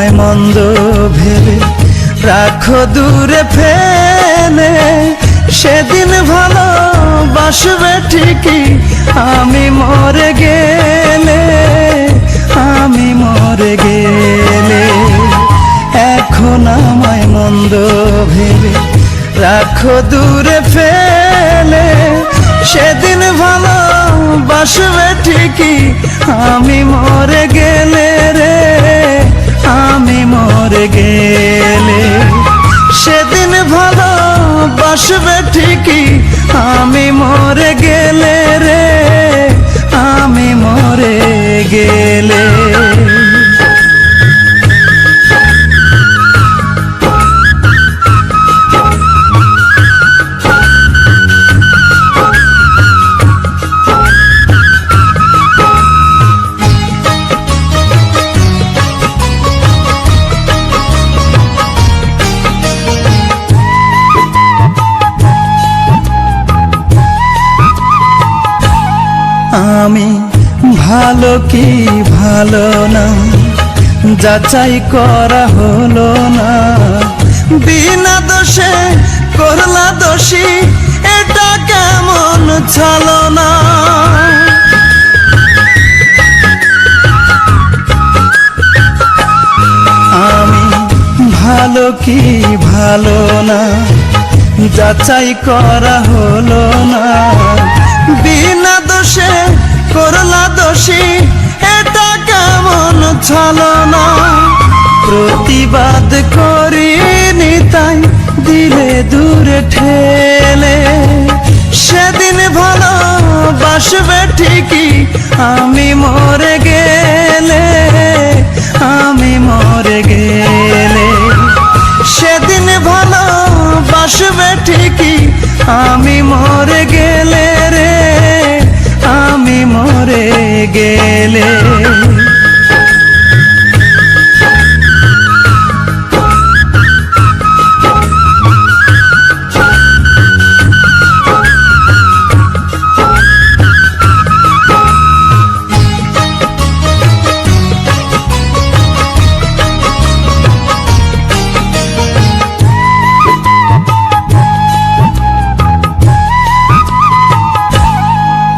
আমায় মন্দ ভেবে রাখো দূরে ফেলে, সেদিন ভালোবাসবে ঠিকই আমি মরে গেলে, আমি মরে গেলে। এখন আমায় মন্দ ভেবে রাখো দূরে ফেলে, সেদিন ভালোবাসবে ঠিকই আমি মরে গেলে রে, আমি মরে গেলে। সেদিন ভালোবাসবে ঠিকই আমি মরে গেলে রে, আমি মরে গেলে। আমি ভালো কি ভালো না যাচাই করা হলো না, বিনা দোষে করলা দোষী এটা কেমন ছলনা। আমি ভালো কি ভালো না যাচাই করা হলো না, বিনা দোষে করলা দোষী এটা কেমন ছলনা। প্রতিবাদ করিনি তাই দিলে দূরে ঠেলে, সেদিন ভালোবাসবে ঠিকই আমি মরে গেলে, আমি মরে গেলে। সেদিন ভালোবাসবে ঠিকই আমি মরে গেলে রে, আমি মরে গেলে।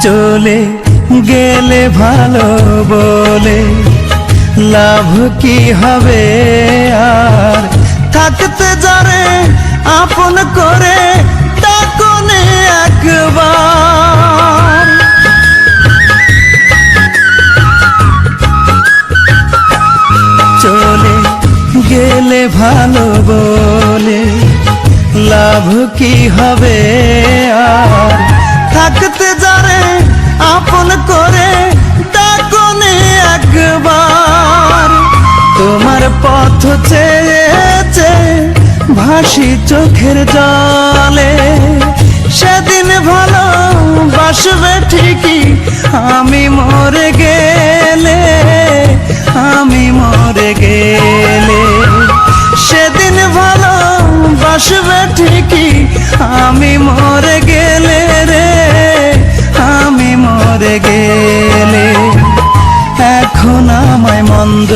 চলে গেলে ভালো বলে লাভ কি হবে আর, থাকতে যারে আপন করে ডাকনে একবার। চলে গেলে ভালো বলে লাভ কি হবে আর, থাকতে যারে আপন করে ডাকনে একবার। তোমার পথ চেয়েছে ভাসি চোখের জলে, সেদিন ভালোবাসবে ঠিকই আমি মরে গেলে, আমি মরে গেলে। সেদিন ভালোবাসবে ঠিকই আমি মরে গেলে রে, আমি মরে গেলে। এখন আমায় মন্দ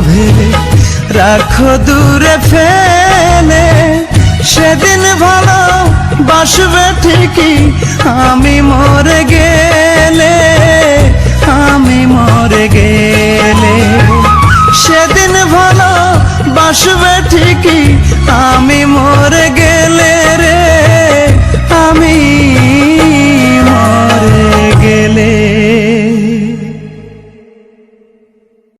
ভেবে রাখো দূরে ফেলে, সেদিন ভালোবাসবে ঠিকই আমি মরে গেলে, আমি মরে গেলে। সেদিন ভালোবাসবে ঠিকই আমি মরে